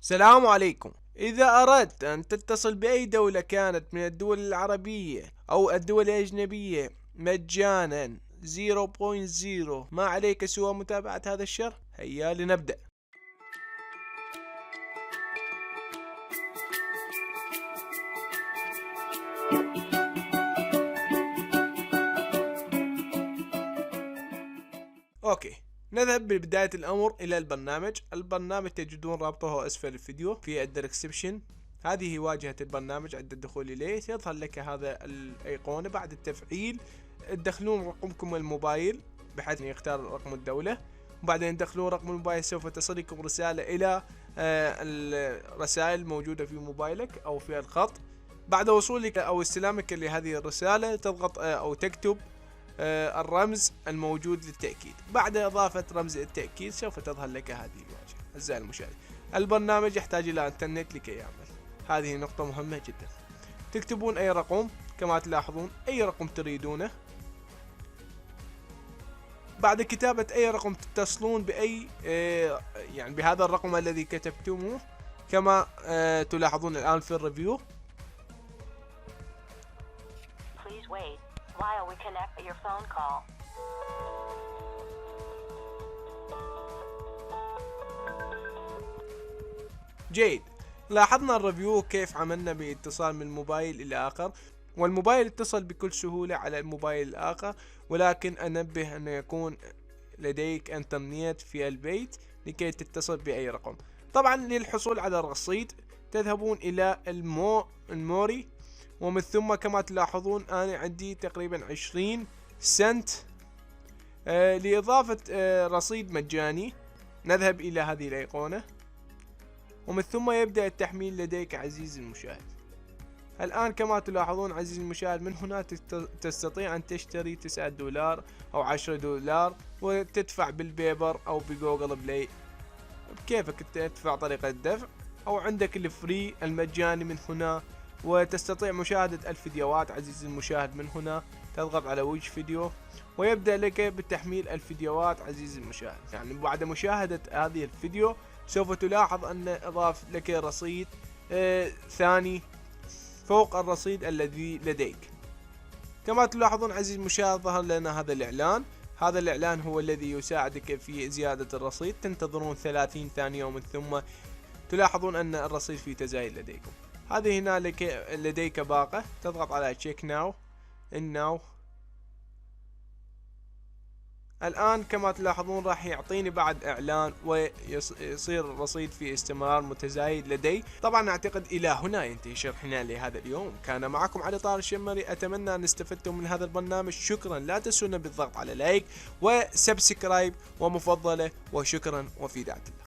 السلام عليكم. إذا أردت أن تتصل بأي دولة كانت من الدول العربية أو الدول الأجنبية مجانا 0.0، ما عليك سوى متابعة هذا الشرح. هيا لنبدأ. أوكي، نذهب ببداية الأمر إلى البرنامج تجدون رابطه أسفل الفيديو في الديسكريبشن. هذه واجهة البرنامج. عند الدخول إليه سيظهر لك هذا الأيقونة. بعد التفعيل تدخلون رقمكم الموبايل بحيث يختار رقم الدولة، وبعدين تدخلون رقم الموبايل سوف تصلكم رسالة إلى الرسائل الموجودة في موبايلك أو في الخط. بعد وصولك أو استلامك لهذه الرسالة تضغط أو تكتب الرمز الموجود للتأكيد. بعد إضافة رمز التأكيد سوف تظهر لك هذه الواجهة. أعزائي المشاهدين، البرنامج يحتاج إلى إنترنت لكي يعمل. هذه نقطة مهمة جدا. تكتبون أي رقم كما تلاحظون، أي رقم تريدونه. بعد كتابة أي رقم تتصلون بأي يعني بهذا الرقم الذي كتبتموه كما تلاحظون الآن في الريفيو. while we connect your phone call. جيد، لاحظنا الريفيو كيف عملنا باتصال من موبايل إلى آخر، والموبايل اتصل بكل سهولة على الموبايل الآخر، ولكن أنبه أن يكون لديك إنترنت في البيت لكي تتصل بأي رقم. طبعا للحصول على الرصيد تذهبون إلى الموري، ومن ثم كما تلاحظون أنا عندي تقريبا 20 سنت لإضافة رصيد مجاني. نذهب إلى هذه الأيقونة، ومن ثم يبدأ التحميل لديك عزيزي المشاهد. الآن كما تلاحظون عزيزي المشاهد، من هنا تستطيع أن تشتري $9 أو $10 وتدفع بالبيبر أو بجوجل بلاي بكيفك. تدفع طريقة الدفع، أو عندك الفري المجاني من هنا، وتستطيع مشاهدة الفيديوهات عزيزي المشاهد. من هنا تضغط على وجه فيديو ويبدأ لك بتحميل الفيديوهات عزيزي المشاهد. يعني بعد مشاهدة هذه الفيديو سوف تلاحظ أن أضاف لك رصيد ثاني فوق الرصيد الذي لديك. كما تلاحظون عزيزي المشاهد ظهر لنا هذا الإعلان. هذا الإعلان هو الذي يساعدك في زيادة الرصيد. تنتظرون 30 ثانية ومن ثم تلاحظون أن الرصيد فيه تزايد لديكم. هذه هنا لديك باقة، تضغط على check now in now. الآن كما تلاحظون راح يعطيني بعد إعلان ويصير الرصيد في استمرار متزايد لدي. طبعا أعتقد إلى هنا ينتهي شرحنا لهذا اليوم. كان معكم علي طارق الشمري. أتمنى أن استفدتم من هذا البرنامج. شكرا، لا تنسون بالضغط على لايك وسبسكرايب ومفضلة، وشكرا وفي ذات الله.